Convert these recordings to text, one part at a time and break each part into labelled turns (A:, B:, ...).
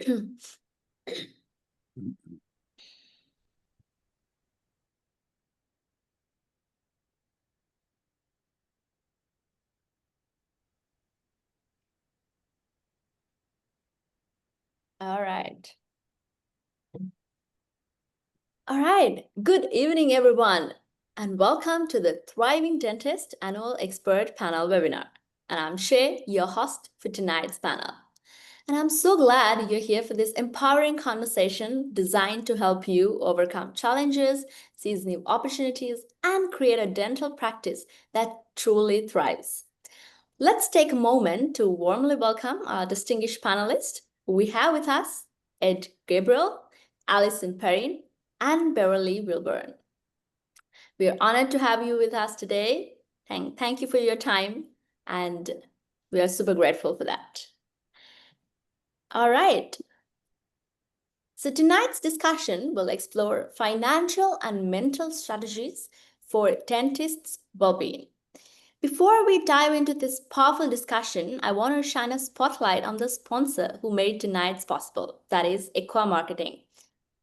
A: All right. All right. Good evening, everyone, and welcome to the Thriving Dentist Annual Expert Panel Webinar. And I'm Shay, your host for tonight's panel. And I'm so glad you're here for this empowering conversation designed to help you overcome challenges, seize new opportunities, and create a dental practice that truly thrives. Let's take a moment to warmly welcome our distinguished panelists. We have with us Ed Gabriel, Alison Perrin, and Beverly Wilburn. We are honored to have you with us today. Thank you for your time, and we are super grateful for that. All right. So tonight's discussion will explore financial and mental strategies for dentists' well-being. Before we dive into this powerful discussion, I want to shine a spotlight on the sponsor who made tonight's possible, that is Equa Marketing.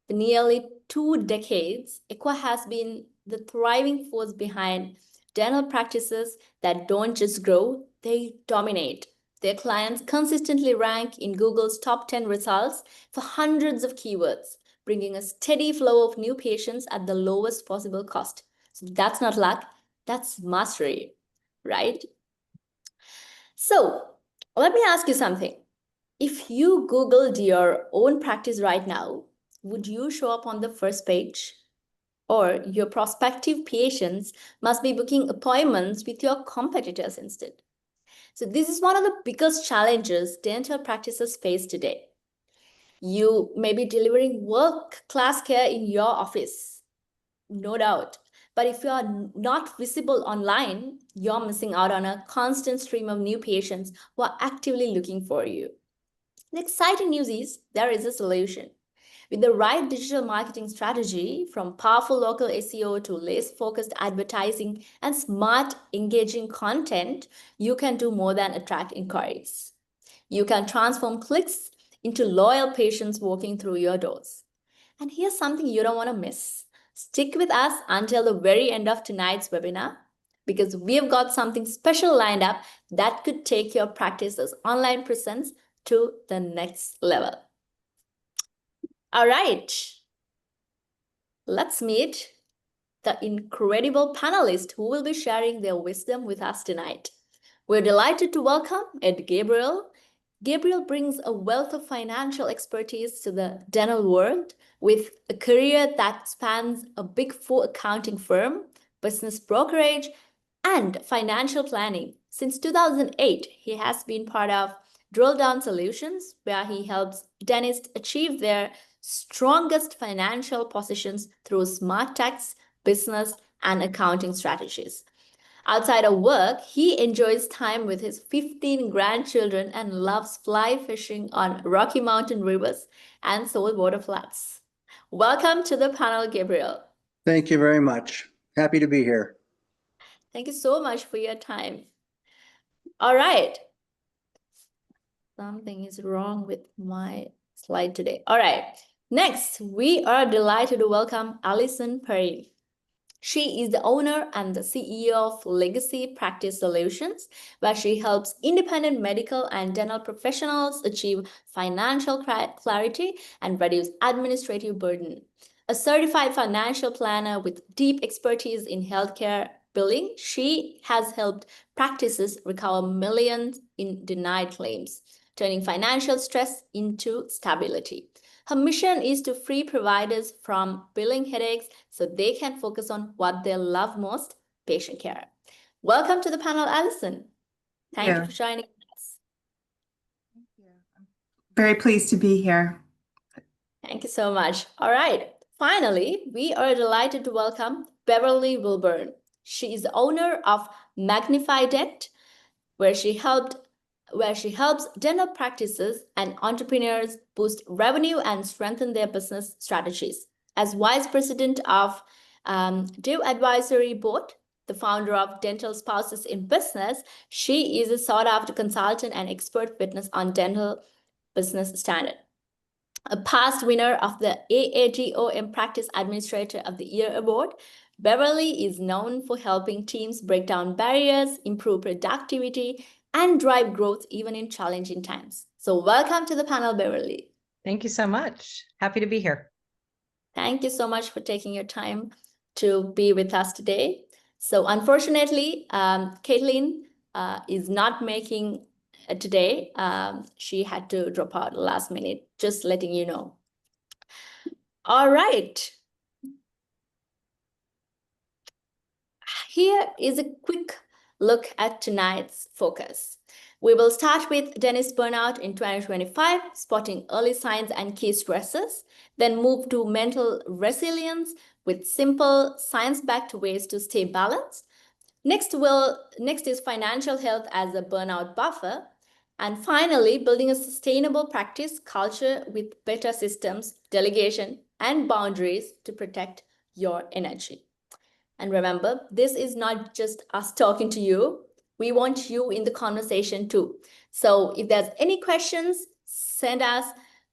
A: For nearly 2 decades, Equa has been the thriving force behind dental practices that don't just grow, they dominate. Their clients consistently rank in Google's top 10 results for hundreds of keywords, bringing a steady flow of new patients at the lowest possible cost. So that's not luck, that's mastery, right? So let me ask you something. If you Googled your own practice right now, would you show up on the first page? Or your prospective patients must be booking appointments with your competitors instead. So this is one of the biggest challenges dental practices face today. You may be delivering world-class care in your office, no doubt. But if you are not visible online, you're missing out on a constant stream of new patients who are actively looking for you. The exciting news is there is a solution. With the right digital marketing strategy, from powerful local SEO to laser-focused advertising and smart, engaging content, you can do more than attract inquiries. You can transform clicks into loyal patients walking through your doors. And here's something you don't want to miss. Stick with us until the very end of tonight's webinar, because we've got something special lined up that could take your practice's online presence to the next level. All right, let's meet the incredible panelists who will be sharing their wisdom with us tonight. We're delighted to welcome Ed Gabriel. Gabriel brings a wealth of financial expertise to the dental world with a career that spans a Big Four accounting firm, business brokerage, and financial planning. Since 2008, he has been part of Drill Down Solutions, where he helps dentists achieve their strongest financial positions through smart tax, business, and accounting strategies. Outside of work, he enjoys time with his 15 grandchildren and loves fly fishing on Rocky Mountain rivers and saltwater flats. Welcome to the panel, Gabriel.
B: Thank you very much. Happy to be here.
A: Thank you so much for your time. All right. Something is wrong with my slide today. All right. Next, we are delighted to welcome Alison Perrin. She is the owner and the CEO of Legacy Practice Solutions, where she helps independent medical and dental professionals achieve financial clarity and reduce administrative burden. A certified financial planner with deep expertise in healthcare billing, she has helped practices recover millions in denied claims, turning financial stress into stability. Her mission is to free providers from billing headaches so they can focus on what they love most, patient care. Welcome to the panel, Alison. Thank you for joining us.
C: Thank you. I'm very pleased to be here.
A: Thank you so much. All right. Finally, we are delighted to welcome Beverly Wilburn. She is the owner of Magnify Dent, where she helps dental practices and entrepreneurs boost revenue and strengthen their business strategies. As vice president of Dev Advisory Board, the founder of Dental Spouses in Business, she is a sought-after consultant and expert witness on dental business standard. a past winner of the AAGOM Practice Administrator of the Year Award. Beverly is known for helping teams break down barriers, improve productivity, and drive growth even in challenging times. So welcome to the panel, Beverly.
D: Thank you so much. Happy to be here.
A: Thank you so much for taking your time to be with us today. So unfortunately, Caitlin is not making today. She had to drop out last minute, just letting you know. All right. Here is a quick look at tonight's focus. We will start with dentist burnout in 2025, spotting early signs and key stresses, then move to mental resilience with simple science-backed ways to stay balanced. Next is financial health as a burnout buffer. And finally, building a sustainable practice culture with better systems, delegation, and boundaries to protect your energy. And remember, this is not just us talking to you. We want you in the conversation too. So if there's any questions, send us.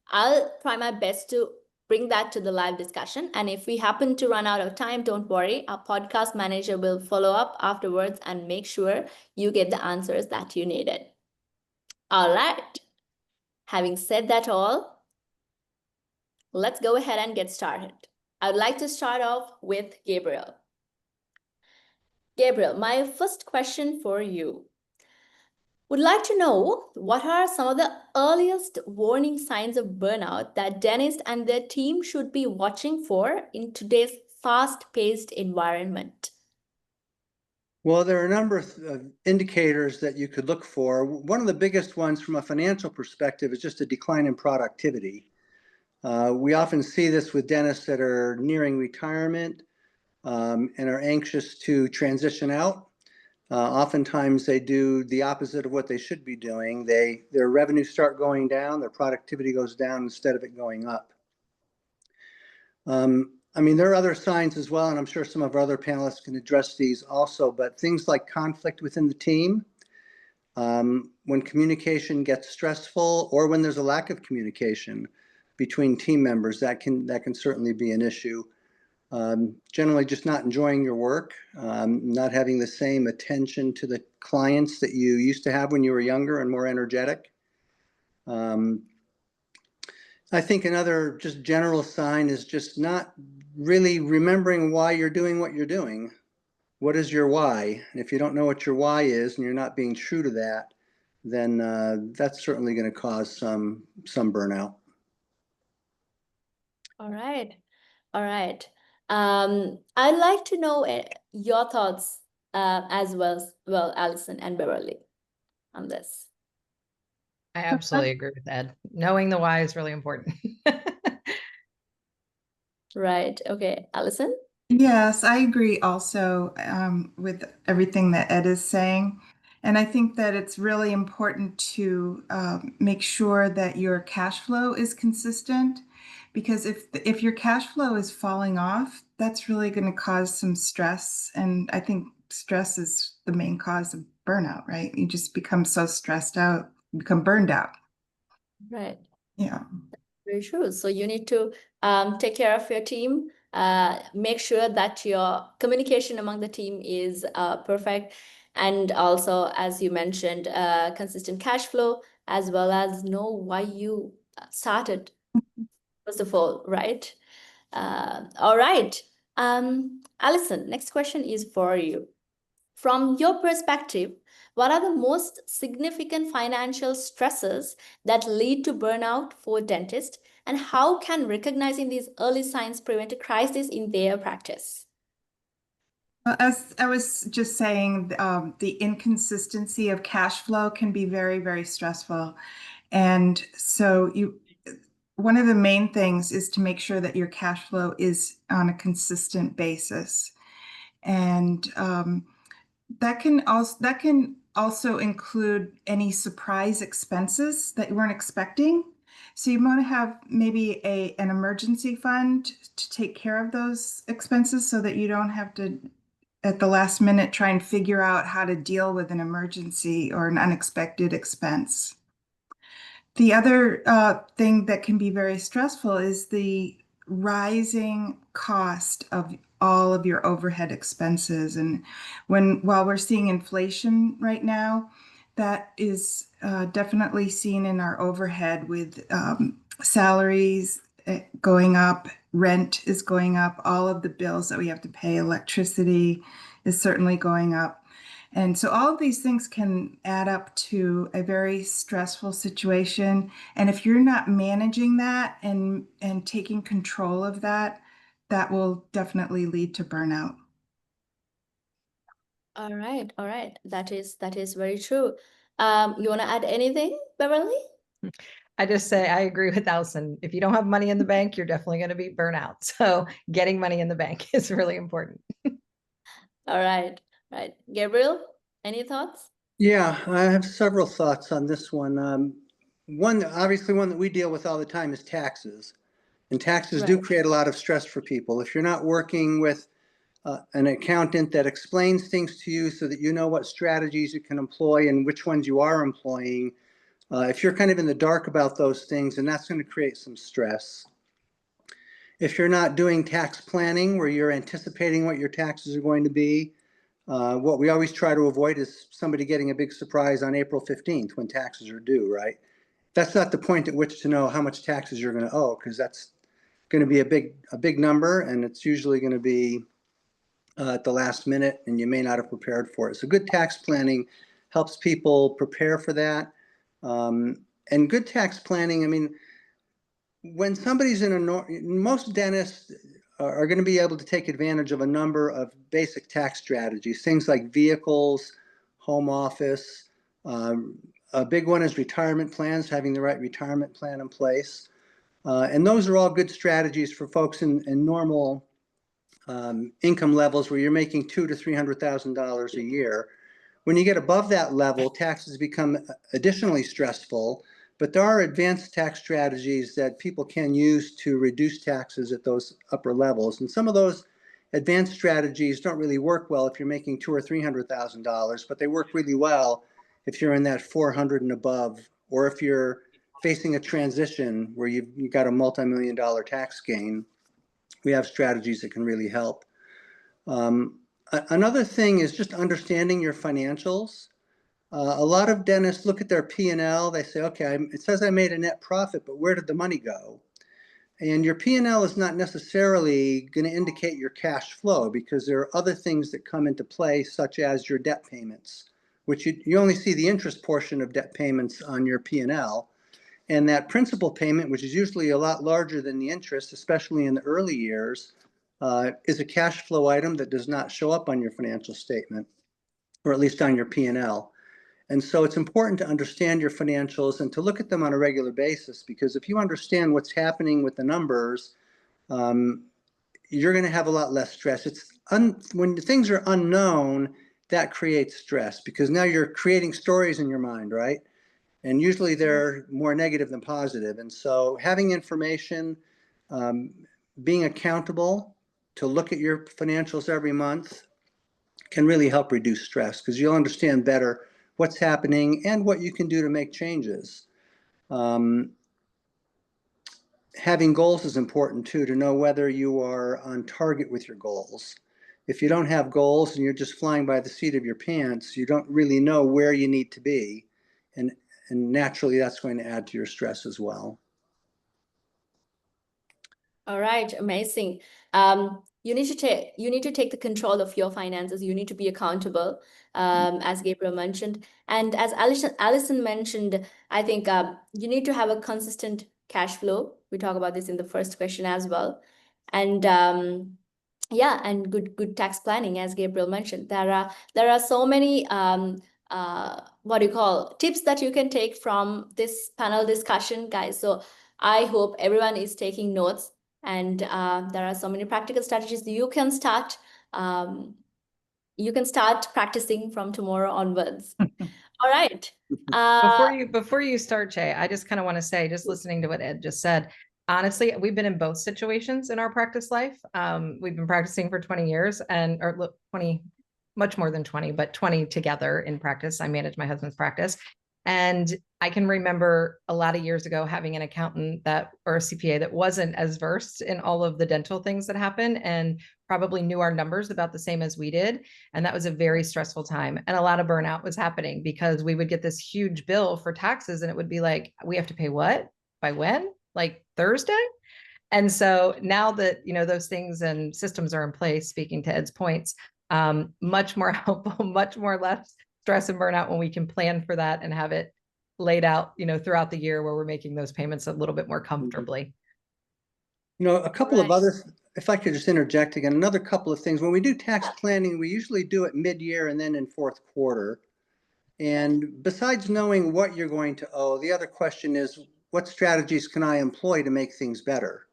A: I'll try my best to bring that to the live discussion. And if we happen to run out of time, don't worry. Our podcast manager will follow up afterwards and make sure you get the answers that you needed. All right. Having said that all, let's go ahead and get started. I'd like to start off with Gabriel. Gabriel, my first question for you. Would like to know what are some of the earliest warning signs of burnout that dentists and their team should be watching for in today's fast-paced environment?
B: Well, there are a number of indicators that you could look for. One of the biggest ones from a financial perspective is just a decline in productivity. We often see this with dentists that are nearing retirement and are anxious to transition out. Oftentimes they do the opposite of what they should be doing. Their revenues start going down, their productivity goes down instead of it going up. There are other signs as well, and I'm sure some of our other panelists can address these also, but things like conflict within the team, when communication gets stressful, or when there's a lack of communication between team members, that can certainly be an issue. Generally just not enjoying your work, not having the same attention to the clients that you used to have when you were younger and more energetic. I think another just general sign is just not really remembering why you're doing what you're doing. What is your why? And if you don't know what your why is and you're not being true to that, then that's certainly going to cause some burnout.
A: All right. All right. I'd like to know your thoughts as well, Alison and Beverly, on this.
D: I absolutely agree with Ed. Knowing the why is really important.
A: Right. Okay. Alison?
C: Yes, I agree also with everything that Ed is saying. And I think that it's really important to make sure that your cash flow is consistent, because if your cash flow is falling off, that's really going to cause some stress. And I think stress is the main cause of burnout, right? You just become so stressed out, become burned out.
A: Right.
C: Yeah.
A: Very true. So you need to take care of your team, make sure that your communication among the team is perfect. And also, as you mentioned, consistent cash flow, as well as know why you started, first of all, right? All right. Alison, next question is for you. From your perspective, what are the most significant financial stresses that lead to burnout for dentists, and how can recognizing these early signs prevent a crisis in their practice?
C: As I was just saying, the inconsistency of cash flow can be very, very stressful. And so one of the main things is to make sure that your cash flow is on a consistent basis. And that can also include any surprise expenses that you weren't expecting. So you want to have maybe an emergency fund to take care of those expenses so that you don't have to, at the last minute, try and figure out how to deal with an emergency or an unexpected expense. The other thing that can be very stressful is the rising cost of all of your overhead expenses. And while we're seeing inflation right now, that is definitely seen in our overhead with salaries going up, rent is going up, all of the bills that we have to pay, electricity is certainly going up. And so all of these things can add up to a very stressful situation. And if you're not managing that and taking control of that, that will definitely lead to burnout.
A: All right, all right. That is very true. You want to add anything, Beverly?
D: I just say I agree with Alison. If you don't have money in the bank, you're definitely going to be burnout. So getting money in the bank is really important.
A: All right, right. Gabriel, any thoughts?
B: Yeah, I have several thoughts on this one. Obviously one that we deal with all the time is taxes. And taxes do
A: Right.
B: create a lot of stress for people. If you're not working with an accountant that explains things to you so that you know what strategies you can employ and which ones you are employing, if you're kind of in the dark about those things, then that's going to create some stress. If you're not doing tax planning where you're anticipating what your taxes are going to be, what we always try to avoid is somebody getting a big surprise on April 15th when taxes are due, right? That's not the point at which to know how much taxes you're going to owe, because that's going to be a big number, and it's usually going to be at the last minute, and you may not have prepared for it. So good tax planning helps people prepare for that. And good tax planning, I mean, when somebody's most dentists are going to be able to take advantage of a number of basic tax strategies, things like vehicles, home office. A big one is retirement plans, having the right retirement plan in place. And those are all good strategies for folks in normal income levels where you're making $200,000 to $300,000 a year. When you get above that level, taxes become additionally stressful, but there are advanced tax strategies that people can use to reduce taxes at those upper levels. And some of those advanced strategies don't really work well if you're making $200,000 or $300,000, but they work really well if you're in that 400 and above, or if you're facing a transition where you've got a multi-million-dollar tax gain. We have strategies that can really help. Another thing is just understanding your financials. A lot of dentists look at their P&L. They say, okay, it says I made a net profit, but where did the money go? And your P&L is not necessarily going to indicate your cash flow, because there are other things that come into play, such as your debt payments, which you only see the interest portion of debt payments on your P&L. And that principal payment, which is usually a lot larger than the interest, especially in the early years, is a cash flow item that does not show up on your financial statement, or at least on your P&L. And so it's important to understand your financials and to look at them on a regular basis, because if you understand what's happening with the numbers, you're going to have a lot less stress. When things are unknown, that creates stress, because now you're creating stories in your mind, right? And usually they're more negative than positive. And so having information, being accountable to look at your financials every month can really help reduce stress, because you'll understand better what's happening and what you can do to make changes. Having goals is important too, to know whether you are on target with your goals. If you don't have goals and you're just flying by the seat of your pants, you don't really know where you need to be. And naturally, that's going to add to your stress as well.
A: All right, amazing. You need to take the control of your finances. You need to be accountable, as Gabriel mentioned, and as Alison mentioned. I think you need to have a consistent cash flow. We talk about this in the first question as well, and yeah, and good tax planning, as Gabriel mentioned. There are so many what do you call tips that you can take from this panel discussion, guys. So I hope everyone is taking notes. And there are so many practical strategies that you can start. You can start practicing from tomorrow onwards. All right.
D: Before you start, Jay, I just kind of want to say, just listening to what Ed just said, honestly, we've been in both situations in our practice life. We've been practicing for 20 years, or 20, much more than 20, but 20 together in practice. I manage my husband's practice. And I can remember a lot of years ago having an accountant or a CPA that wasn't as versed in all of the dental things that happen and probably knew our numbers about the same as we did. And that was a very stressful time. And a lot of burnout was happening because we would get this huge bill for taxes and it would be like, we have to pay what? By when? Like Thursday? And so now that, those things and systems are in place, speaking to Ed's points, much more helpful, much more less stress and burnout when we can plan for that and have it laid out, throughout the year where we're making those payments a little bit more comfortably.
B: A couple of others, if I could just interject again, another couple of things. When we do tax planning, we usually do it mid-year and then in fourth quarter. And besides knowing what you're going to owe, the other question is, what strategies can I employ to make things better?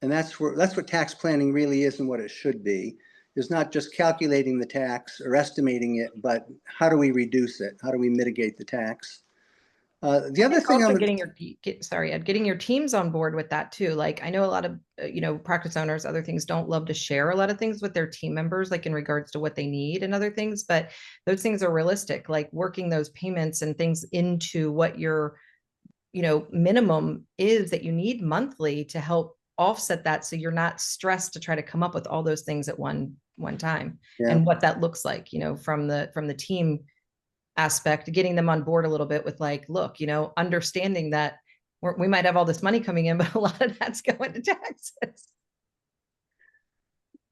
B: And that's what tax planning really is and what it should be. Is not just calculating the tax or estimating it, but how do we reduce it? How do we mitigate the tax? The other thing
D: also getting your teams on board with that too. Like I know a lot of, practice owners, other things don't love to share a lot of things with their team members, like in regards to what they need and other things, but those things are realistic, like working those payments and things into what your, minimum is that you need monthly to help offset that. So you're not stressed to try to come up with all those things at one time and what that looks like, from the team aspect, getting them on board a little bit with like, look, understanding that we might have all this money coming in, but a lot of that's going to taxes.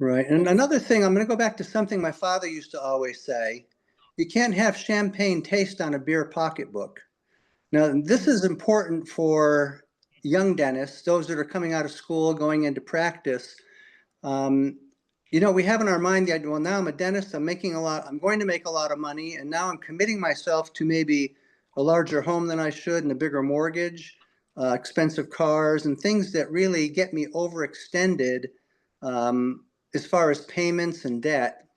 B: Right. And another thing, I'm going to go back to something my father used to always say, you can't have champagne taste on a beer pocketbook. Now, this is important for young dentists, those that are coming out of school, going into practice. We have in our mind the idea, well, now I'm a dentist, I'm going to make a lot of money, and now I'm committing myself to maybe a larger home than I should and a bigger mortgage, expensive cars, and things that really get me overextended as far as payments and debt.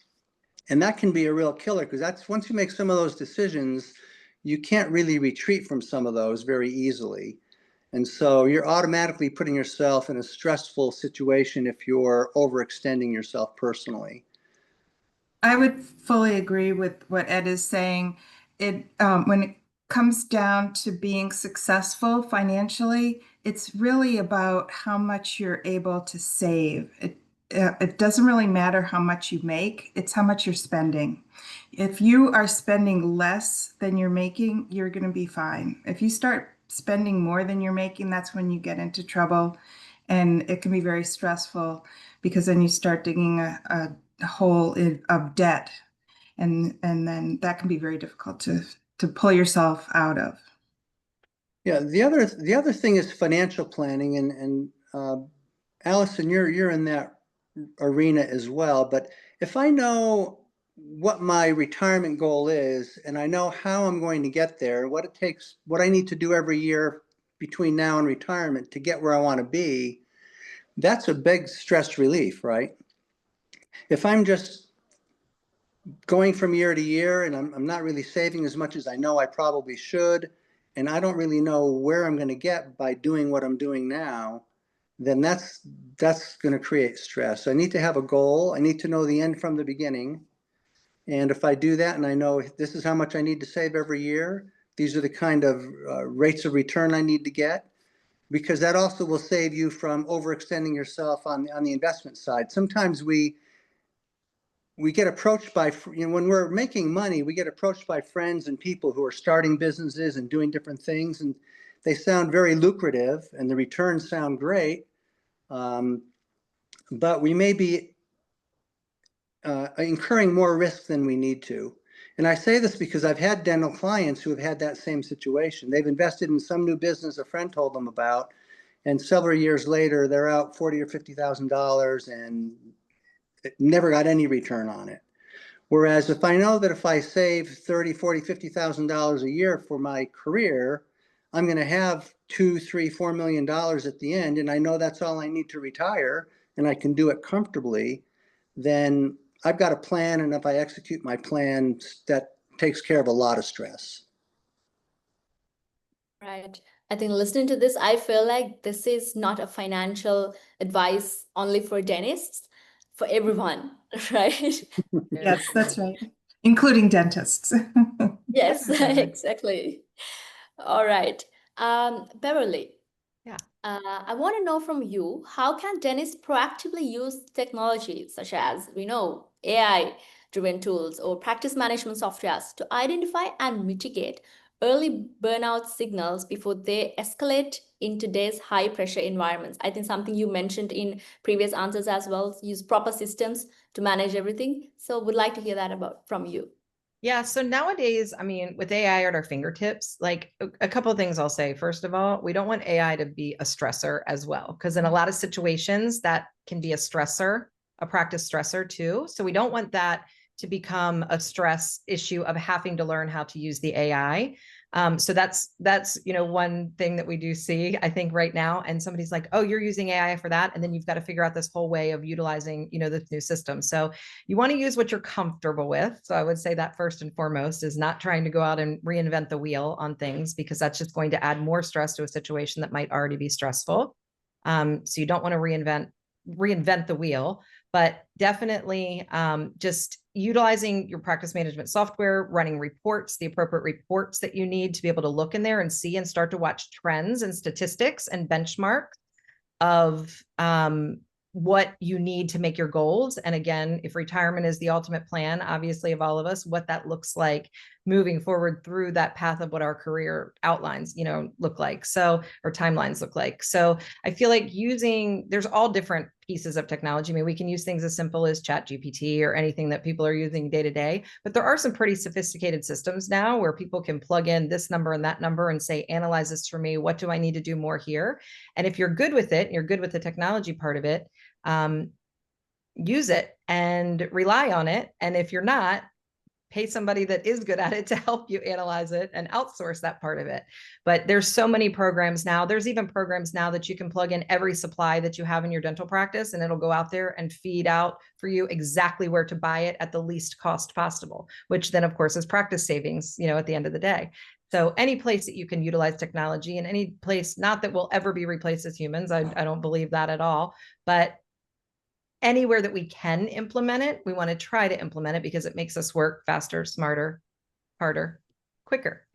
B: And that can be a real killer, because that's once you make some of those decisions, you can't really retreat from some of those very easily. And so you're automatically putting yourself in a stressful situation if you're overextending yourself personally.
C: I would fully agree with what Ed is saying. When it comes down to being successful financially, it's really about how much you're able to save. It doesn't really matter how much you make, it's how much you're spending. If you are spending less than you're making, you're going to be fine. If you start spending more than you're making, that's when you get into trouble, and it can be very stressful because then you start digging a hole of debt, and then that can be very difficult to pull yourself out of.
B: Yeah, the other thing is financial planning, and Allison, you're in that arena as well. But if I know what my retirement goal is, and I know how I'm going to get there, what it takes, what I need to do every year between now and retirement to get where I want to be, that's a big stress relief, right? If I'm just going from year to year and I'm not really saving as much as I know I probably should, and I don't really know where I'm going to get by doing what I'm doing now, then that's going to create stress. I need to have a goal. I need to know the end from the beginning. And if I do that and I know this is how much I need to save every year, these are the kind of rates of return I need to get, because that also will save you from overextending yourself on the investment side. Sometimes we get approached by, when we're making money, we get approached by friends and people who are starting businesses and doing different things, and they sound very lucrative and the returns sound great, but we may be incurring more risk than we need to. And I say this because I've had dental clients who have had that same situation. They've invested in some new business a friend told them about, and several years later, they're out $40,000 or $50,000 and never got any return on it. Whereas if I know that if I save $30,000, $40,000, $50,000 a year for my career, I'm going to have $2, $3, $4 million at the end, and I know that's all I need to retire, and I can do it comfortably, then I've got a plan, and if I execute my plan, that takes care of a lot of stress.
A: Right. I think listening to this, I feel like this is not a financial advice only for dentists, for everyone, right?
C: Yes, that's right. Including dentists.
A: Yes, exactly. All right. Beverly,
D: Yeah.
A: I want to know from you, how can dentists proactively use technology such as, we know, AI-driven tools or practice management softwares to identify and mitigate early burnout signals before they escalate in today's high-pressure environments? I think something you mentioned in previous answers as well, use proper systems to manage everything. So would like to hear that about from you.
D: Yeah. So nowadays, I mean, with AI at our fingertips, like a couple of things I'll say. First of all, we don't want AI to be a stressor as well, because in a lot of situations that can be a stressor, a practice stressor too. So we don't want that to become a stress issue of having to learn how to use the AI. So that's one thing that we do see, I think, right now. And somebody's like, "Oh, you're using AI for that," and then you've got to figure out this whole way of utilizing this new system. So you want to use what you're comfortable with. So I would say that first and foremost is not trying to go out and reinvent the wheel on things, because that's just going to add more stress to a situation that might already be stressful. So you don't want to reinvent the wheel, but definitely just utilizing your practice management software, running reports, the appropriate reports that you need to be able to look in there and see and start to watch trends and statistics and benchmarks of what you need to make your goals. And again, if retirement is the ultimate plan, obviously, of all of us, what that looks like moving forward through that path of what our career outlines, look like. So, or timelines look like. So I feel like there's all different pieces of technology. I mean, we can use things as simple as ChatGPT or anything that people are using day to day, but there are some pretty sophisticated systems now where people can plug in this number and that number and say, analyze this for me. What do I need to do more here? And if you're good with it, and you're good with the technology part of it, use it and rely on it. And if you're not, pay somebody that is good at it to help you analyze it and outsource that part of it. But there's so many programs now. There's even programs now that you can plug in every supply that you have in your dental practice, and it'll go out there and feed out for you exactly where to buy it at the least cost possible, which then, of course, is practice savings, at the end of the day. So any place that you can utilize technology, and any place, not that we'll ever be replaced as humans, I don't believe that at all, but anywhere that we can implement it, we want to try to implement it, because it makes us work faster, smarter, harder, quicker.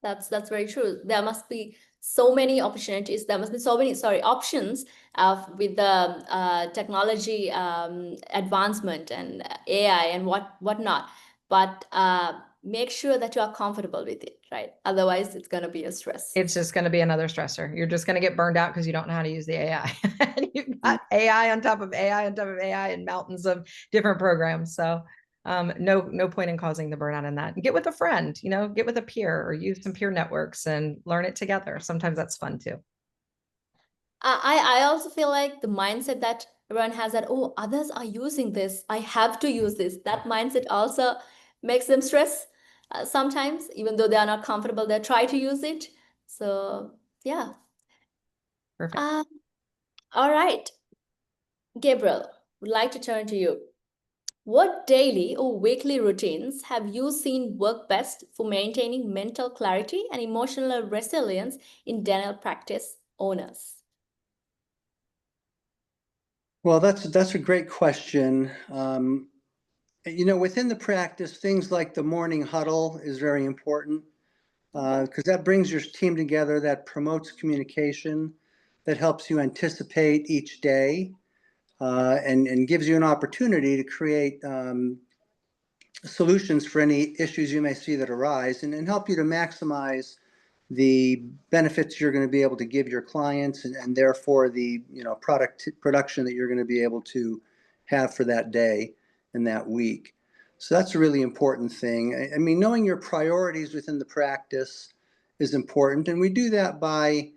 A: That's very true. There must be so many opportunities. There must be so many, options with the technology advancement and AI and whatnot. But make sure that you are comfortable with it, right? Otherwise, it's going to be a stress.
D: It's just going to be another stressor. You're just going to get burned out because you don't know how to use the AI. And you've got AI on top of AI on top of AI and mountains of different programs. So no point in causing the burnout in that. And get with a friend, get with a peer, or use some peer networks and learn it together. Sometimes that's fun too.
A: I also feel like the mindset that everyone has, that, oh, others are using this, I have to use this. That mindset also makes them stress sometimes, even though they are not comfortable, they try to use it. So yeah.
D: Perfect.
A: All right. Gabriel, would like to turn to you. What daily or weekly routines have you seen work best for maintaining mental clarity and emotional resilience in dental practice owners?
B: Well, that's a great question. Within the practice, things like the morning huddle is very important, because that brings your team together, that promotes communication, that helps you anticipate each day, and gives you an opportunity to create solutions for any issues you may see that arise, and help you to maximize the benefits you're going to be able to give your clients, and therefore the production that you're going to be able to have for that day and that week. So that's a really important thing. I mean, knowing your priorities within the practice is important, and we do that by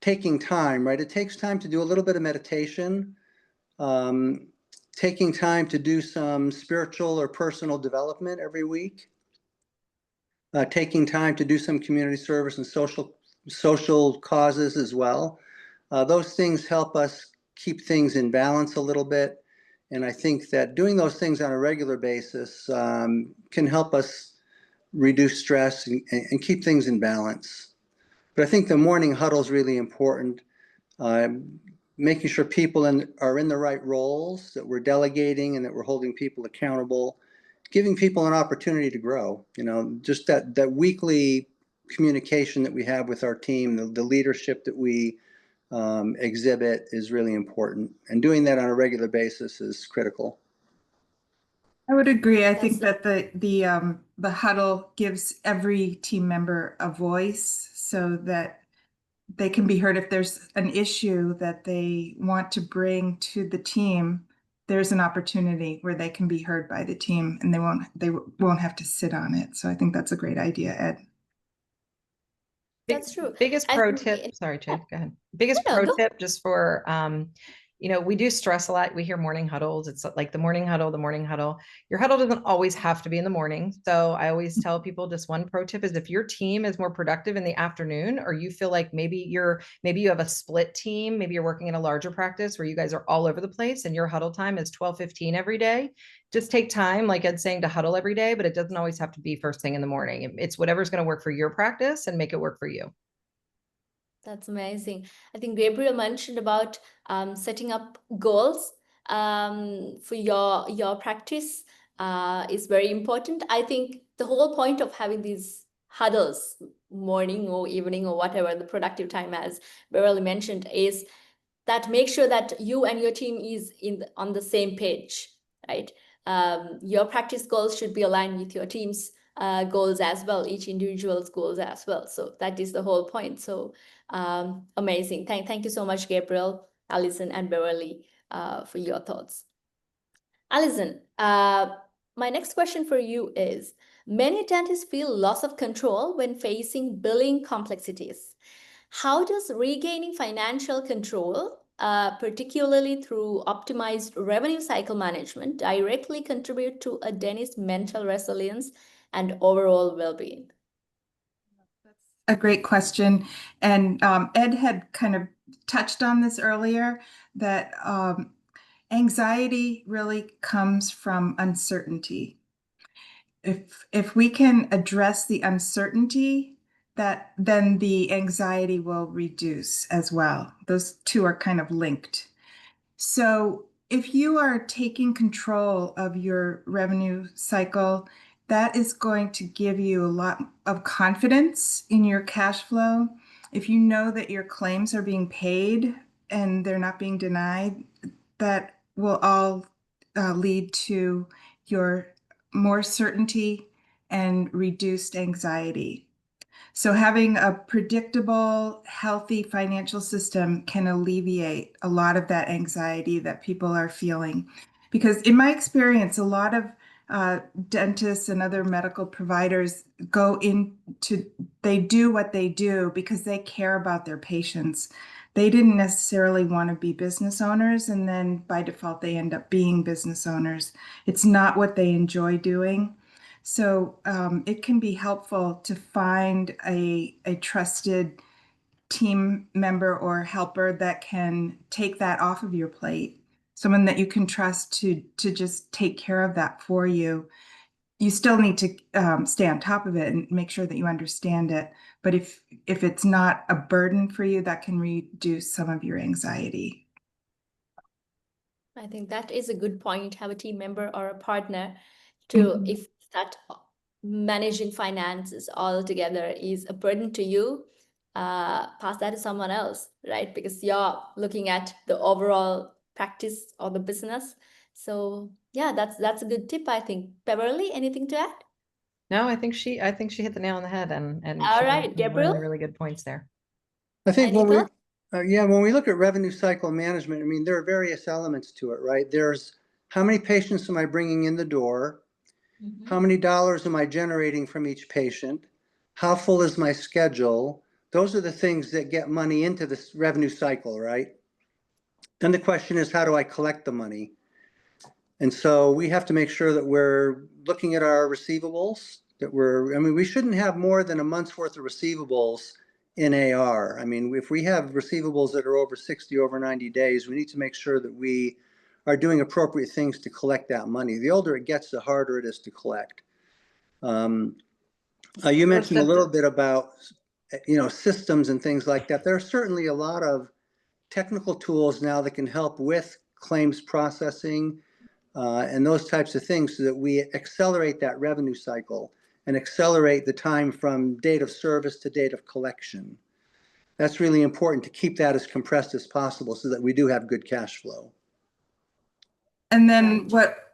B: taking time, right? It takes time to do a little bit of meditation, taking time to do some spiritual or personal development every week, taking time to do some community service and social causes as well. Those things help us keep things in balance a little bit. And I think that doing those things on a regular basis can help us reduce stress and keep things in balance. But I think the morning huddle is really important. Making sure people are in the right roles, that we're delegating and that we're holding people accountable, giving people an opportunity to grow, just that weekly communication that we have with our team, the leadership that we exhibit is really important. And doing that on a regular basis is critical.
C: I would agree. I think that the huddle gives every team member a voice so that they can be heard. If there's an issue that they want to bring to the team, there's an opportunity where they can be heard by the team, and they won't have to sit on it. So I think that's a great idea, Ed.
A: That's true.
D: Biggest pro tip, sorry, Jay, go ahead. Biggest pro tip just for, we do stress a lot. We hear morning huddles. It's like the morning huddle. Your huddle doesn't always have to be in the morning. So I always tell people just one pro tip is if your team is more productive in the afternoon, or you feel like maybe you have a split team, maybe you're working in a larger practice where you guys are all over the place and your huddle time is 12:15 every day. Just take time, like Ed's saying, to huddle every day, but it doesn't always have to be first thing in the morning. It's whatever's going to work for your practice and make it work for you.
A: That's amazing. I think Gabriel mentioned about setting up goals for your practice is very important. I think the whole point of having these huddles, morning or evening or whatever the productive time, as Beverly mentioned, is that make sure that you and your team is on the same page, right? Your practice goals should be aligned with your team's goals as well, each individual's goals as well. So that is the whole point. So amazing. Thank you so much, Gabriel, Alison, and Beverly, for your thoughts. Alison, my next question for you is, many dentists feel loss of control when facing billing complexities. How does regaining financial control, particularly through optimized revenue cycle management, directly contribute to a dentist's mental resilience and overall well-being?
C: That's a great question. And Ed had kind of touched on this earlier, that anxiety really comes from uncertainty. If we can address the uncertainty, then the anxiety will reduce as well. Those two are kind of linked. So if you are taking control of your revenue cycle, that is going to give you a lot of confidence in your cash flow. If you know that your claims are being paid and they're not being denied, that will all lead to your more certainty and reduced anxiety. So having a predictable, healthy financial system can alleviate a lot of that anxiety that people are feeling. Because in my experience, a lot of dentists and other medical providers they do what they do because they care about their patients. They didn't necessarily want to be business owners, and then by default, they end up being business owners. It's not what they enjoy doing. So it can be helpful to find a trusted team member or helper that can take that off of your plate, someone that you can trust to just take care of that for you. You still need to stay on top of it and make sure that you understand it. But if it's not a burden for you, that can reduce some of your anxiety.
A: I think that is a good point. Have a team member or a partner to, if that managing finances all together is a burden to you, pass that to someone else, right? Because you're looking at the overall practice or the business. So yeah, that's a good tip, I think. Beverly, anything to add?
D: No, I think she hit the nail on the head, and
A: all right, Gabriel,
D: really good points there.
B: I think when we look at revenue cycle management, I mean, there are various elements to it, right? There's how many patients am I bringing in the door? How many dollars am I generating from each patient? How full is my schedule? Those are the things that get money into this revenue cycle, right? Then the question is, how do I collect the money? And so we have to make sure that we're looking at our receivables, we shouldn't have more than a month's worth of receivables in AR. I mean, if we have receivables that are over 60, over 90 days, we need to make sure that we are doing appropriate things to collect that money. The older it gets, the harder it is to collect. You mentioned a little bit about, systems and things like that. There are certainly a lot of technical tools now that can help with claims processing and those types of things so that we accelerate that revenue cycle. and accelerate the time from date of service to date of collection. That's really important to keep that as compressed as possible so that we do have good cash flow.
C: And then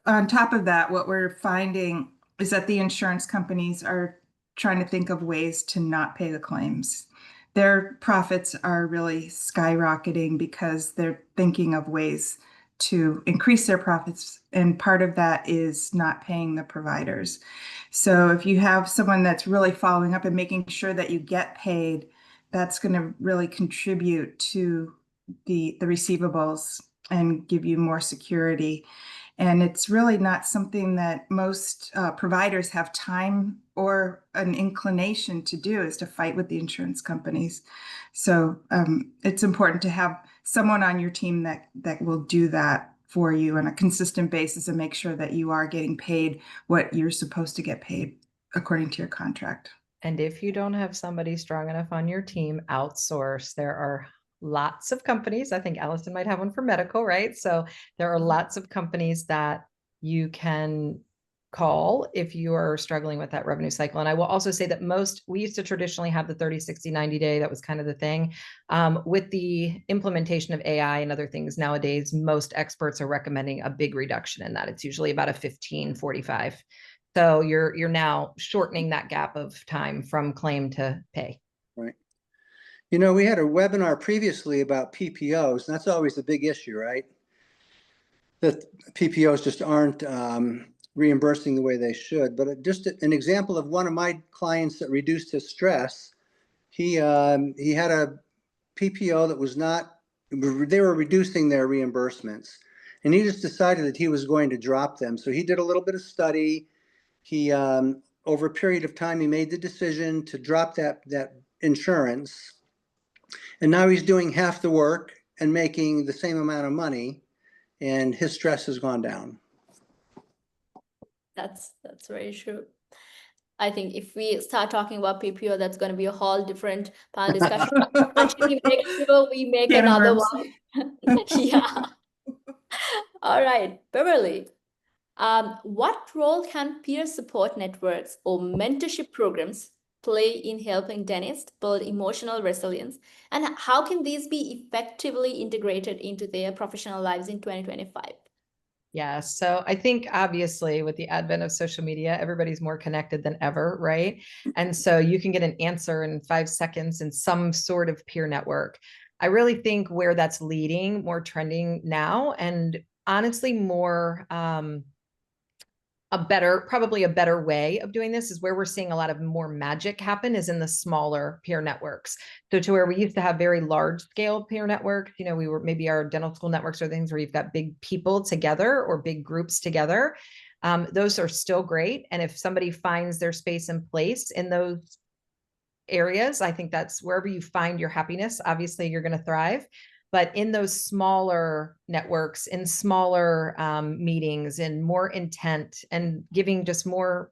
C: on top of that, what we're finding is that the insurance companies are trying to think of ways to not pay the claims. Their profits are really skyrocketing because they're thinking of ways to increase their profits. And part of that is not paying the providers. So if you have someone that's really following up and making sure that you get paid, that's going to really contribute to the receivables and give you more security. And it's really not something that most providers have time or an inclination to do, is to fight with the insurance companies. So it's important to have someone on your team that will do that for you on a consistent basis and make sure that you are getting paid what you're supposed to get paid according to your contract.
D: And if you don't have somebody strong enough on your team, outsource. There are lots of companies. I think Alison might have one for medical, right? So there are lots of companies that you can call if you are struggling with that revenue cycle. And I will also say that we used to traditionally have the 30, 60, 90 day. That was kind of the thing. With the implementation of AI and other things nowadays, most experts are recommending a big reduction in that. It's usually about a 15, 45. So you're now shortening that gap of time from claim to pay.
B: Right. You know, we had a webinar previously about PPOs, and that's always a big issue, right? That PPOs just aren't reimbursing the way they should. But just an example of one of my clients that reduced his stress, he had a PPO that was not, they were reducing their reimbursements. And he just decided that he was going to drop them. So he did a little bit of study. He, over a period of time, he made the decision to drop that insurance. And now he's doing half the work and making the same amount of money, and his stress has gone down.
A: That's very true. I think if we start talking about PPO, that's going to be a whole different panel discussion. Actually, make sure we make another one. Yeah. All right, Beverly. What role can peer support networks or mentorship programs play in helping dentists build emotional resilience? And how can these be effectively integrated into their professional lives in 2025?
D: Yeah. So I think obviously with the advent of social media, everybody's more connected than ever, right? And so you can get an answer in 5 seconds in some sort of peer network. I really think where that's leading, more trending now, and honestly more probably a better way of doing this is where we're seeing a lot of more magic happen is in the smaller peer networks. So to where we used to have very large scale peer networks, you know, we were maybe our dental school networks or things where you've got big people together or big groups together. Those are still great. And if somebody finds their space and place in those areas, I think that's wherever you find your happiness, obviously you're going to thrive. But in those smaller networks, in smaller meetings, and more intent and giving just more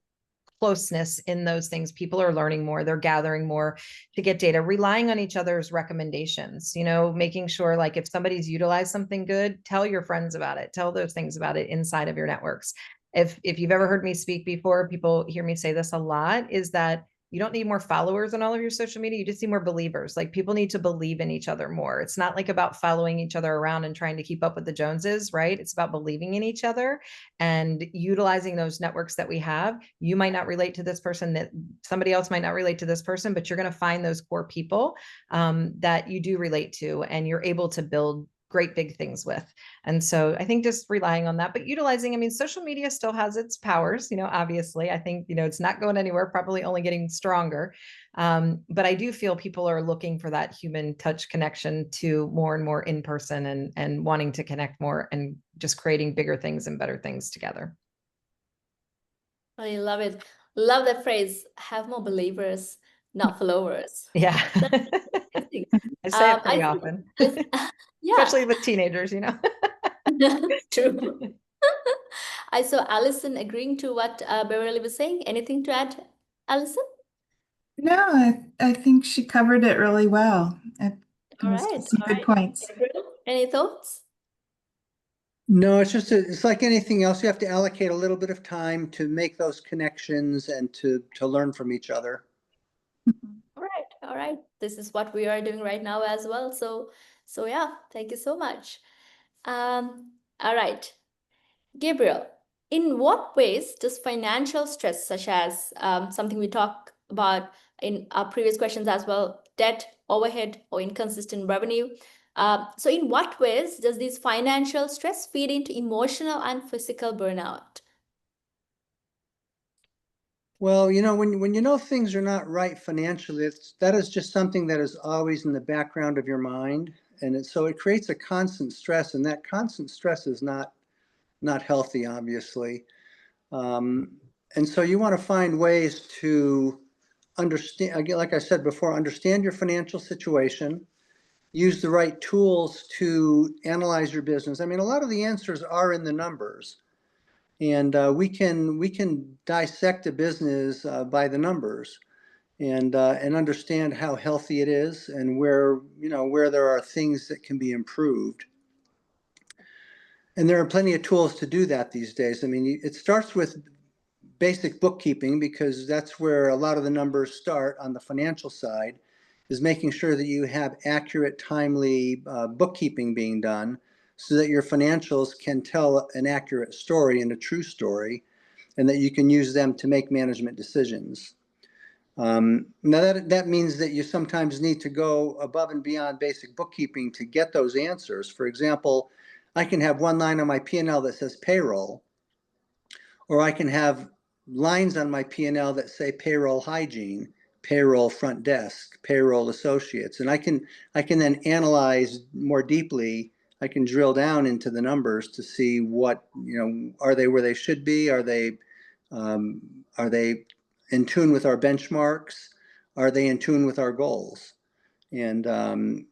D: closeness in those things, people are learning more, they're gathering more to get data, relying on each other's recommendations, you know, making sure like if somebody's utilized something good, tell your friends about it, tell those things about it inside of your networks. If you've ever heard me speak before, people hear me say this a lot, is that you don't need more followers on all of your social media. You just need more believers. Like people need to believe in each other more. It's not like about following each other around and trying to keep up with the Joneses, right? It's about believing in each other and utilizing those networks that we have. You might not relate to this person, that somebody else might not relate to this person, but you're going to find those core people that you do relate to, and you're able to build great big things with. And so I think just relying on that, but utilizing, I mean, social media still has its powers, you know, obviously, I think, you know, it's not going anywhere, probably only getting stronger. But I do feel people are looking for that human touch connection to more and more in person and wanting to connect more and just creating bigger things and better things together.
A: I love it. Love that phrase, have more believers, not followers.
D: Yeah. I say it pretty often.
A: Yeah.
D: Especially with teenagers, you know.
A: True. I saw Alison agreeing to what Beverly was saying. Anything to add, Alison?
C: No, I think she covered it really well.
A: All right.
C: Some good points.
A: Any thoughts?
B: No, it's like anything else. You have to allocate a little bit of time to make those connections and to learn from each other.
A: All right, all right. This is what we are doing right now as well. So yeah, thank you so much. All right, Gabriel, in what ways does financial stress, such as something we talked about in our previous questions as well, debt, overhead, or inconsistent revenue, so in what ways does this financial stress feed into emotional and physical burnout?
B: Well, when you know things are not right financially, that is just something that is always in the background of your mind, and so it creates a constant stress, and that constant stress is not healthy, obviously. Um, and so you want to find ways to understand, again, like I said before, understand your financial situation, use the right tools to analyze your business. I mean, a lot of the answers are in the numbers. And we can dissect a business by the numbers and understand how healthy it is and where there are things that can be improved. And there are plenty of tools to do that these days. I mean, it starts with basic bookkeeping because that's where a lot of the numbers start on the financial side, is making sure that you have accurate, timely bookkeeping being done so that your financials can tell an accurate story and a true story, and that you can use them to make management decisions. Now that means that you sometimes need to go above and beyond basic bookkeeping to get those answers. For example, I can have one line on my P&L that says payroll, or I can have lines on my P&L that say payroll hygiene, payroll front desk, payroll associates, and I can then analyze more deeply. I can drill down into the numbers to see what, are they where they should be? Are they in tune with our benchmarks? Are they in tune with our goals? And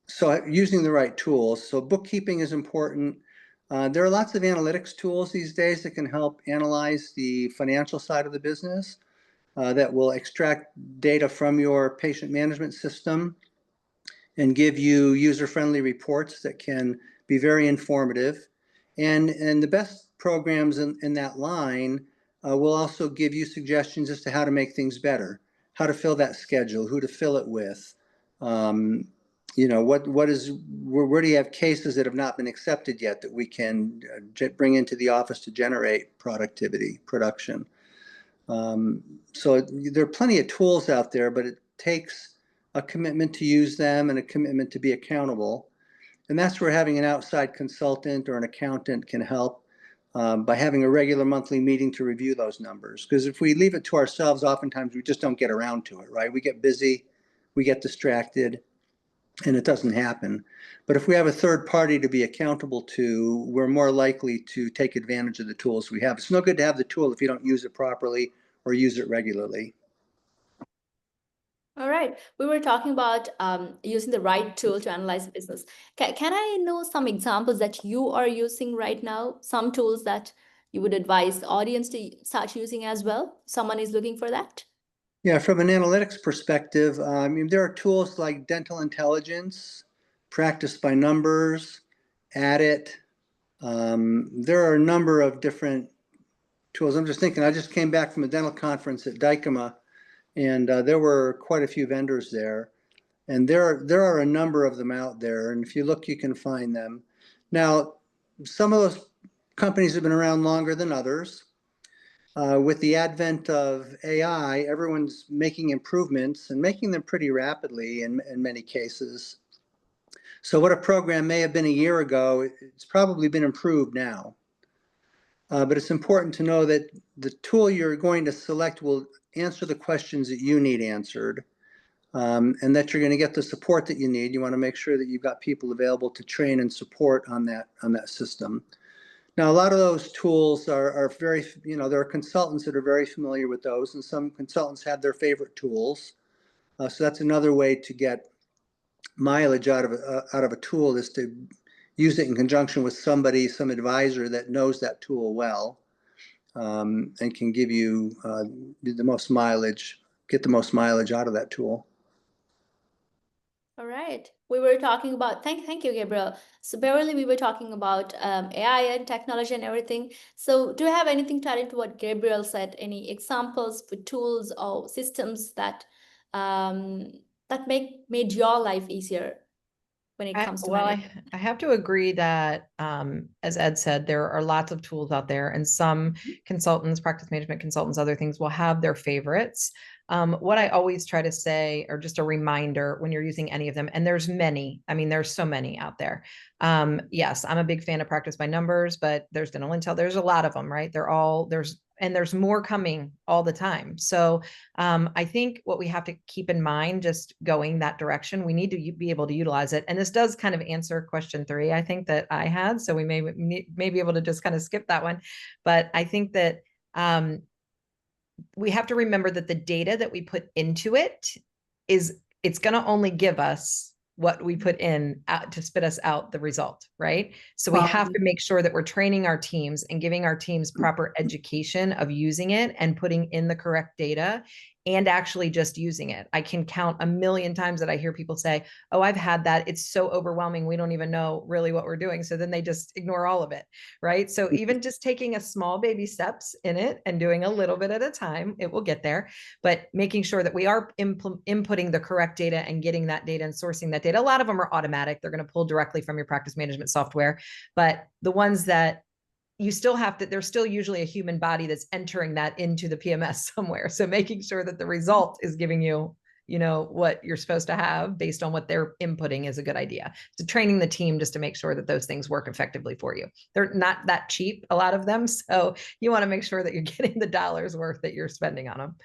B: so using the right tools. So bookkeeping is important. There are lots of analytics tools these days that can help analyze the financial side of the business, that will extract data from your patient management system and give you user-friendly reports that can be very informative. And the best programs in that line will also give you suggestions as to how to make things better, how to fill that schedule, who to fill it with. Where do you have cases that have not been accepted yet that we can bring into the office to generate production. So there are plenty of tools out there, but it takes a commitment to use them and a commitment to be accountable. And that's where having an outside consultant or an accountant can help, by having a regular monthly meeting to review those numbers. Because if we leave it to ourselves, oftentimes we just don't get around to it, right? We get busy, we get distracted, and it doesn't happen. But if we have a third party to be accountable to, we're more likely to take advantage of the tools we have. It's no good to have the tool if you don't use it properly or use it regularly.
A: All right, we were talking about using the right tool to analyze the business. Can I know some examples that you are using right now? Some tools that you would advise the audience to start using as well? Someone is looking for that?
B: Yeah, from an analytics perspective, there are tools like Dental Intelligence, Practice by Numbers, Addit. There are a number of different tools. I'm just thinking, I just came back from a dental conference at Dykema, and there were quite a few vendors there. And there are a number of them out there, and if you look, you can find them. Now, some of those companies have been around longer than others. With the advent of AI, everyone's making improvements and making them pretty rapidly in many cases. So what a program may have been a year ago, it's probably been improved now. But it's important to know that the tool you're going to select will answer the questions that you need answered, and that you're going to get the support that you need. You want to make sure that you've got people available to train and support on that system. Now, a lot of those tools are very, there are consultants that are very familiar with those, and some consultants have their favorite tools. So that's another way to get mileage out of a tool, is to use it in conjunction with some advisor that knows that tool well, and can give you the most mileage, get the most mileage out of that tool.
A: All right. We were talking about, thank you, Gabriel. So Beverly, we were talking about AI and technology and everything. So do you have anything to add into what Gabriel said? Any examples for tools or systems that um, that made your life easier when it comes to managing?
D: I have to agree that, as Ed said, there are lots of tools out there, and some consultants, practice management consultants, other things will have their favorites. What I always try to say, or just a reminder when you're using any of them, and there's many, I mean, there's so many out there. Yes, I'm a big fan of practice by numbers, but there's dental intel, there's a lot of them, right? There's more coming all the time. So I think what we have to keep in mind, just going that direction, we need to be able to utilize it. And this does kind of answer question 3, I think, that I had. So we may be able to just kind of skip that one. But I think that we have to remember that the data that we put into it's going to only give us what we put in to spit us out the result, right? So we have to make sure that we're training our teams and giving our teams proper education of using it and putting in the correct data and actually just using it. I can count a million times that I hear people say, oh, I've had that. It's so overwhelming. We don't even know really what we're doing. So then they just ignore all of it, right? So even just taking a small baby steps in it and doing a little bit at a time, it will get there. But making sure that we are inputting the correct data and getting that data and sourcing that data. A lot of them are automatic. They're going to pull directly from your practice management software. But the ones that you still have to, there's still usually a human body that's entering that into the PMS somewhere. So making sure that the result is giving you, what you're supposed to have based on what they're inputting is a good idea. So training the team just to make sure that those things work effectively for you. They're not that cheap, a lot of them. So you want to make sure that you're getting the dollars worth that you're spending on them.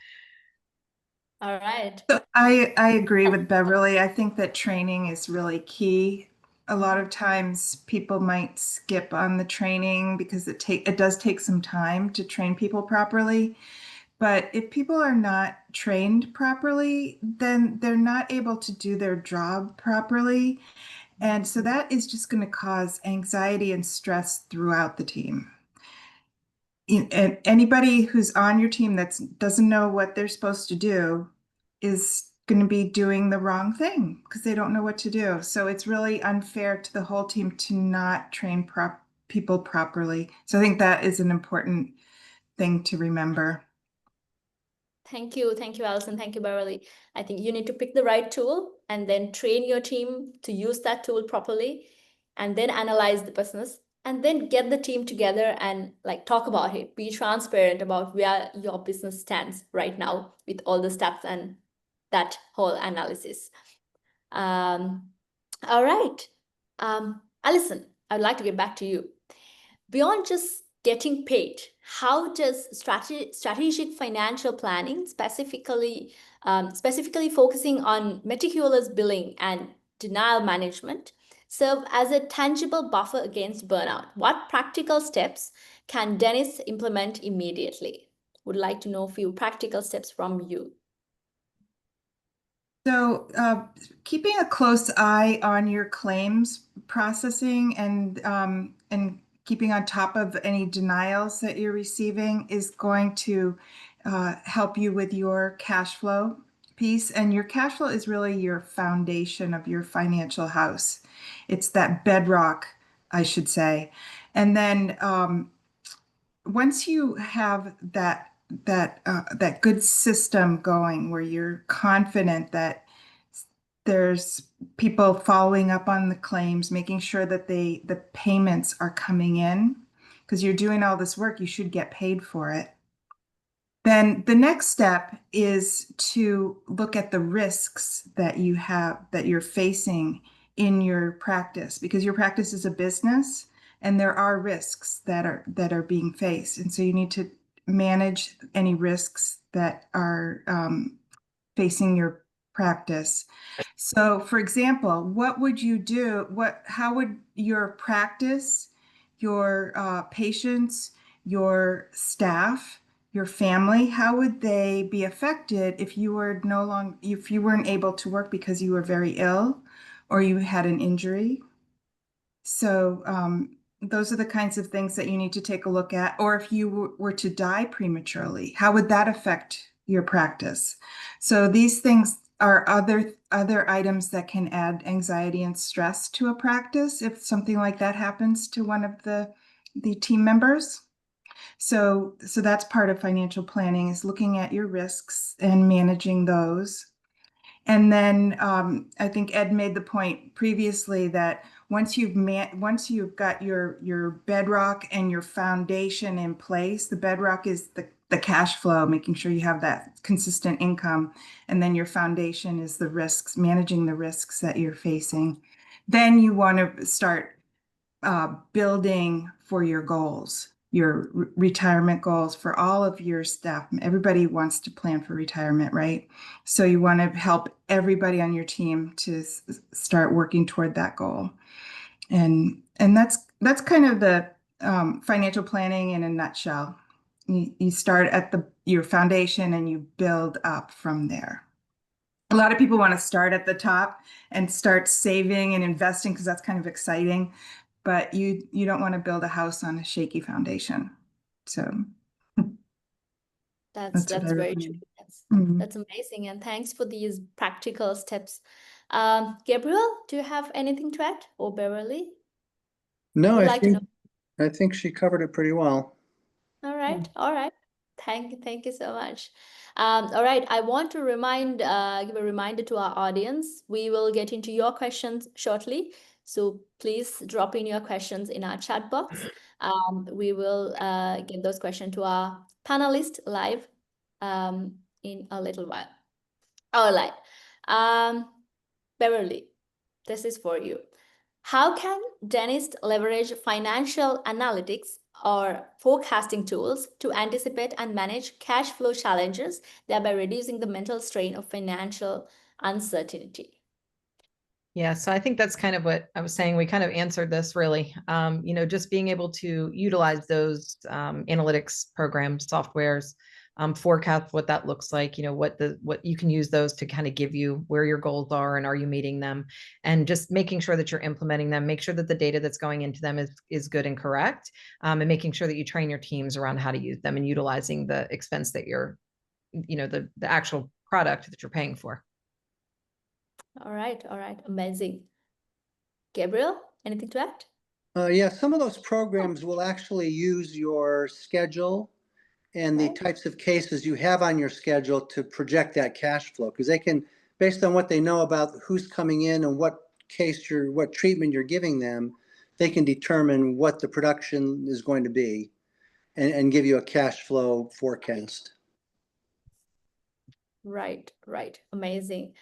A: All right.
C: So I agree with Beverly. I think that training is really key. A lot of times people might skip on the training because it does take some time to train people properly. But if people are not trained properly, then they're not able to do their job properly. And so that is just going to cause anxiety and stress throughout the team. And anybody who's on your team that doesn't know what they're supposed to do is going to be doing the wrong thing because they don't know what to do. So it's really unfair to the whole team to not train people properly. So I think that is an important thing to remember.
A: Thank you, Alison. Thank you, Beverly. I think you need to pick the right tool and then train your team to use that tool properly, and then analyze the business, and then get the team together and talk about it. Be transparent about where your business stands right now with all the steps and that whole analysis. All right. Alison, I'd like to get back to you. Beyond just getting paid, how does strategic financial planning, specifically focusing on meticulous billing and denial management, serve as a tangible buffer against burnout? What practical steps can dentists implement immediately? Would like to know a few practical steps from you.
C: So keeping a close eye on your claims processing and keeping on top of any denials that you're receiving is going to help you with your cash flow piece. And your cash flow is really your foundation of your financial house. It's that bedrock, I should say. And then once you have that good system going where you're confident that there's people following up on the claims, making sure that the payments are coming in, because you're doing all this work, you should get paid for it. Then the next step is to look at the risks that you're facing in your practice, because your practice is a business and there are risks that are being faced. And so you need to manage any risks that are facing your practice. So for example, what would you do? How would your practice, your patients, your staff, your family, how would they be affected if you weren't able to work because you were very ill or you had an injury? So those are the kinds of things that you need to take a look at. Or if you were to die prematurely, how would that affect your practice? So these things are other items that can add anxiety and stress to a practice if something like that happens to one of the team members. So that's part of financial planning, is looking at your risks and managing those. And then I think Ed made the point previously that once you've got your bedrock and your foundation in place, the bedrock is the cash flow, making sure you have that consistent income, and then your foundation is the risks, managing the risks that you're facing. Then you want to start building for your goals, your retirement goals for all of your staff. Everybody wants to plan for retirement, right? So you want to help everybody on your team to start working toward that goal. And that's kind of the financial planning in a nutshell. You start at your foundation and you build up from there. A lot of people want to start at the top and start saving and investing because that's kind of exciting, but you don't want to build a house on a shaky foundation. So
A: That's
C: what I
A: very true.
C: recommend.
A: That's amazing, and thanks for these practical steps. Gabriel, do you have anything to add, or Beverly?
B: No,
A: Would like to know.
B: I think she covered it pretty well.
A: All right, all right. Thank you so much. All right, I want to give a reminder to our audience. We will get into your questions shortly, so please drop in your questions in our chat box. We will get those questions to our panelists live in a little while. All right, Beverly, this is for you. How can dentists leverage financial analytics or forecasting tools to anticipate and manage cash flow challenges, thereby reducing the mental strain of financial uncertainty?
D: Yeah, so I think that's kind of what I was saying. We kind of answered this really. Just being able to utilize those analytics programs, softwares, forecast what that looks like, what you can use those to kind of give you where your goals are and are you meeting them, and just making sure that you're implementing them, make sure that the data that's going into them is good and correct, and making sure that you train your teams around how to use them and utilizing the expense that you're, the actual product that you're paying for.
A: All right, amazing. Gabriel, anything to add?
B: Yeah, some of those programs will actually use your schedule and the types of cases you have on your schedule to project that cash flow, because they can, based on what they know about who's coming in and what treatment you're giving them, they can determine what the production is going to be and give you a cash flow forecast.
A: Right. Amazing.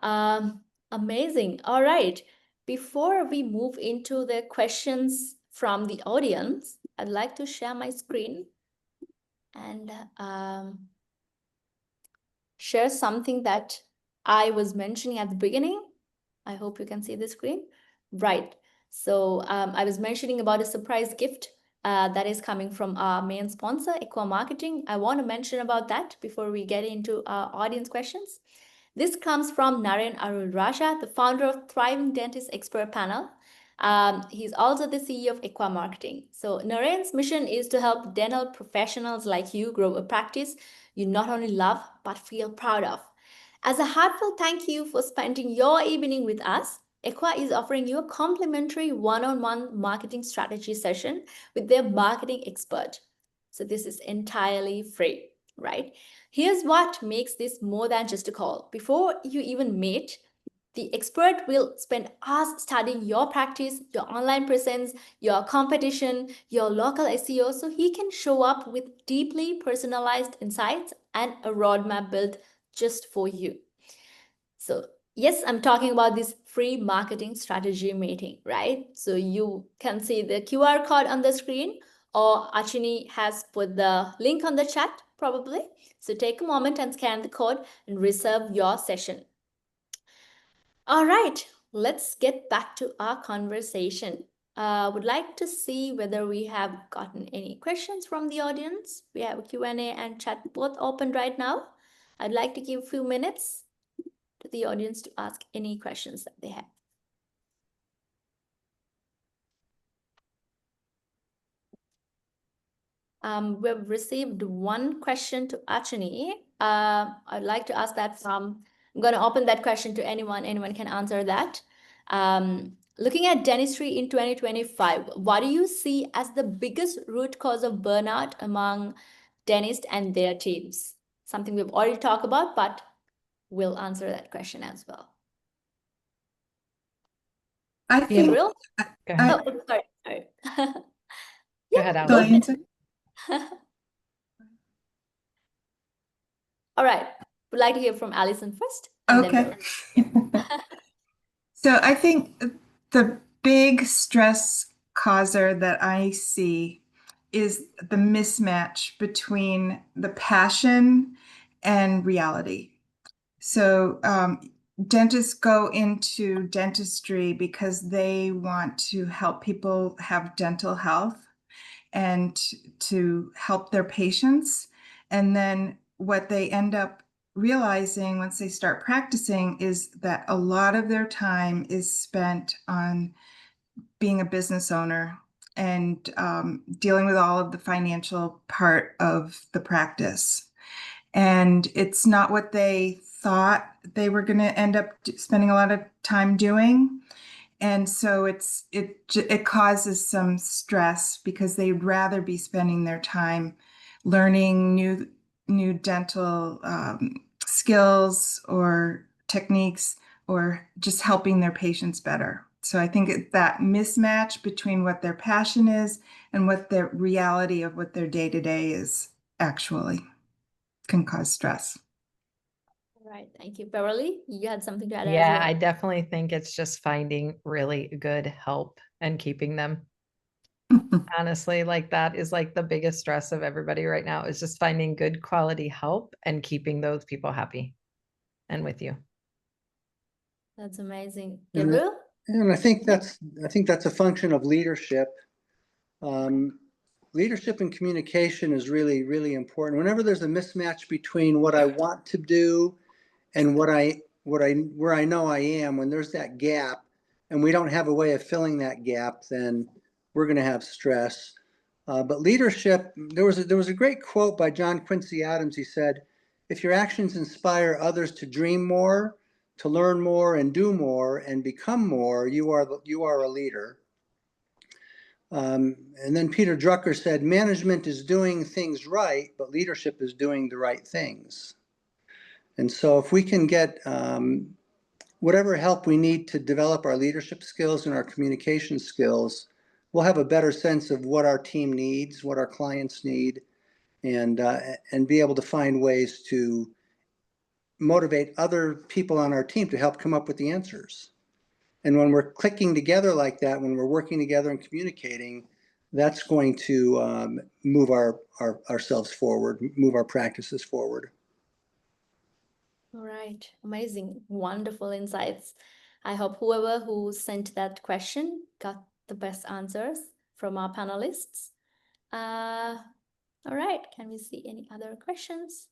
A: Amazing. All right. Before we move into the questions from the audience, I'd like to share my screen and share something that I was mentioning at the beginning. I hope you can see the screen. Right. So I was mentioning about a surprise gift that is coming from our main sponsor, Equa Marketing. I want to mention about that before we get into our audience questions. This comes from Naren Arul Raja, the founder of Thriving Dentist Expert Panel. He's also the CEO of Equa Marketing. So Naren's mission is to help dental professionals like you grow a practice you not only love, but feel proud of. As a heartfelt thank you for spending your evening with us, Equa is offering you a complimentary one-on-one marketing strategy session with their marketing expert. So this is entirely free, right? Here's what makes this more than just a call. Before you even meet, the expert will spend hours studying your practice, your online presence, your competition, your local SEO, so he can show up with deeply personalized insights and a roadmap built just for you. So yes, I'm talking about this free marketing strategy meeting, right? So you can see the QR code on the screen, or Achini has put the link on the chat probably. So take a moment and scan the code and reserve your session. All right, let's get back to our conversation. Would like to see whether we have gotten any questions from the audience. We have a Q&A and chat both open right now. I'd like to give a few minutes to the audience to ask any questions that they have. We've received one question to Achini. I'd like to ask that from I'm going to open that question to anyone. Anyone can answer that. Looking at dentistry in 2025, what do you see as the biggest root cause of burnout among dentists and their teams? Something we've already talked about, but we'll answer that question as well.
C: I think.
A: Gabriel?
D: Go ahead.
A: Oh, sorry.
D: Go ahead,
C: Go
D: Alison.
C: ahead.
A: All right. Would like to hear from Alison first. And
C: Okay.
A: Then
C: So I think the big stress causer that I see is the mismatch between the passion and reality. So dentists go into dentistry because they want to help people have dental health and to help their patients. And then what they end up realizing once they start practicing is that a lot of their time is spent on being a business owner and dealing with all of the financial part of the practice. And it's not what they thought they were going to end up spending a lot of time doing. And so it causes some stress because they'd rather be spending their time learning new dental skills or techniques or just helping their patients better. So I think that mismatch between what their passion is and what the reality of what their day-to-day is actually can cause stress.
A: All right. Thank you. Beverly, you had something to add as
D: Yeah,
A: well.
D: I definitely think it's just finding really good help and keeping them. Honestly, like that is like the biggest stress of everybody right now is just finding good quality help and keeping those people happy and with you.
A: That's amazing.
B: And
A: Gabriel?
B: And I think that's a function of leadership. Leadership and communication is really, really important. Whenever there's a mismatch between what I want to do and where I know I am, when there's that gap and we don't have a way of filling that gap, then we're going to have stress. But leadership, there was a great quote by John Quincy Adams. He said, "If your actions inspire others to dream more, to learn more and do more and become more, you are a leader." And then Peter Drucker said, "Management is doing things right, but leadership is doing the right things." And so if we can get whatever help we need to develop our leadership skills and our communication skills, we'll have a better sense of what our team needs, what our clients need, and be able to find ways to motivate other people on our team to help come up with the answers. And when we're clicking together like that, when we're working together and communicating, that's going to move ourselves forward, move our practices forward.
A: All right. Amazing. Wonderful insights. I hope whoever who sent that question got the best answers from our panelists. All right. Can we see any other questions?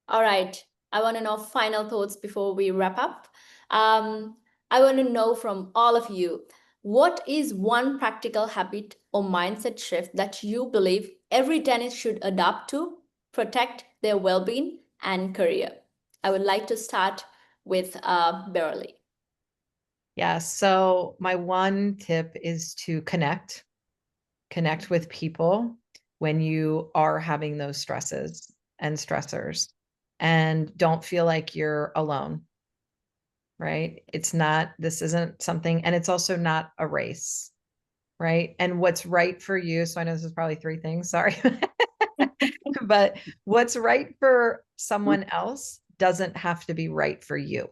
A: All right. I want to know final thoughts before we wrap up. I want to know from all of you, what is one practical habit or mindset shift that you believe every dentist should adopt to protect their well-being and career? I would like to start with Beverly.
D: Yeah, so my one tip is to connect with people when you are having those stresses and stressors, and don't feel like you're alone, right? This isn't something, and it's also not a race, right? And what's right for you, so I know this is probably 3 things, sorry, but what's right for someone else doesn't have to be right for you.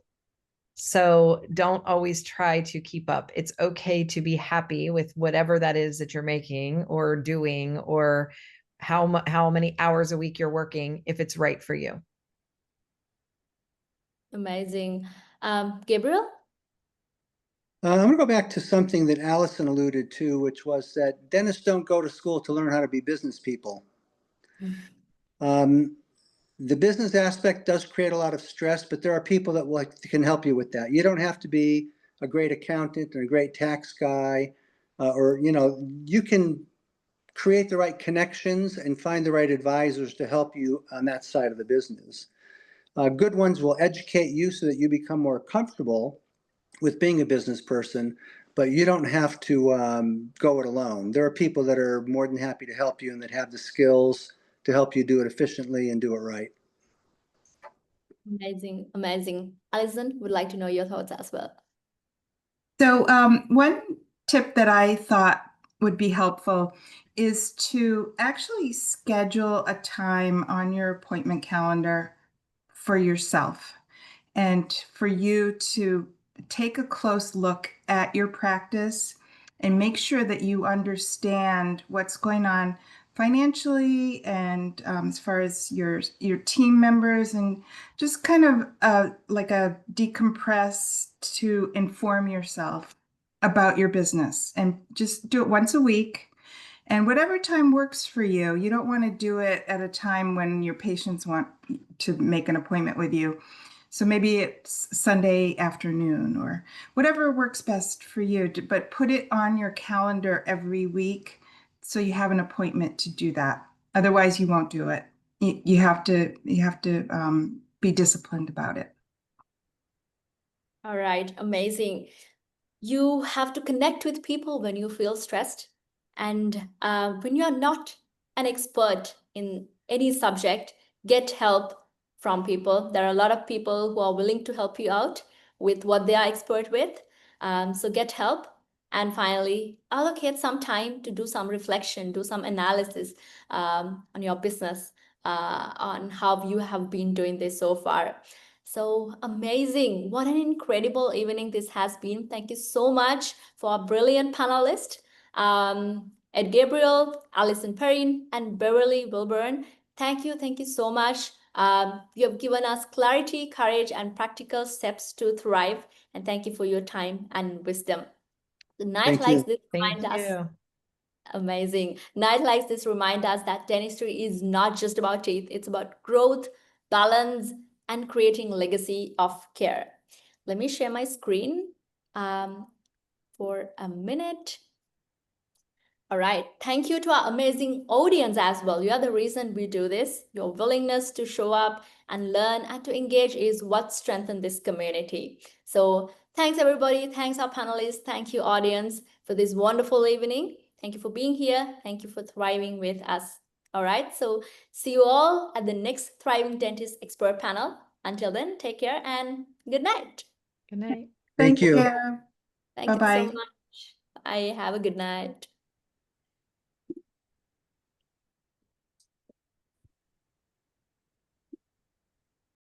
D: So don't always try to keep up. It's okay to be happy with whatever that is that you're making or doing, or how many hours a week you're working, if it's right for you.
A: Amazing. Gabriel?
B: I'm going to go back to something that Alison alluded to, which was that dentists don't go to school to learn how to be business people. The business aspect does create a lot of stress, but there are people that can help you with that. You don't have to be a great accountant and a great tax guy, or you can create the right connections and find the right advisors to help you on that side of the business. Good ones will educate you so that you become more comfortable with being a business person, but you don't have to go it alone. There are people that are more than happy to help you and that have the skills to help you do it efficiently and do it right.
A: Amazing, amazing. Alison, would like to know your thoughts as well.
C: So one tip that I thought would be helpful is to actually schedule a time on your appointment calendar for yourself and for you to take a close look at your practice and make sure that you understand what's going on financially and as far as your team members, and just kind of like a decompress to inform yourself about your business, and just do it once a week. And whatever time works for you, you don't want to do it at a time when your patients want to make an appointment with you. So maybe it's Sunday afternoon or whatever works best for you, but put it on your calendar every week so you have an appointment to do that. Otherwise, you won't do it. You have to be disciplined about it.
A: All right, amazing. You have to connect with people when you feel stressed. And when you're not an expert in any subject, get help from people. There are a lot of people who are willing to help you out with what they are expert with. So get help. And finally, allocate some time to do some reflection, do some analysis on your business, on how you have been doing this so far. So amazing. What an incredible evening this has been. Thank you so much for our brilliant panelists, Ed Gabriel, Alison Perrin, and Beverly Wilburn. Thank you so much. You have given us clarity, courage, and practical steps to thrive. And thank you for your time and wisdom. The night like this remind us. Amazing. Night like this remind us that dentistry is not just about teeth. It's about growth, balance, and creating legacy of care. Let me share my screen for a minute. All right. Thank you to our amazing audience as well. You are the reason we do this. Your willingness to show up and learn and to engage is what strengthens this community. So thanks, everybody. Thanks, our panelists. Thank you, audience, for this wonderful evening. Thank you for being here. Thank you for thriving with us. All right. So see you all at the next Thriving Dentist Expert panel. Until then, take care and good night.
D: Good night.
B: Thank you.
C: Thank you so much.
A: Bye. Have a good night.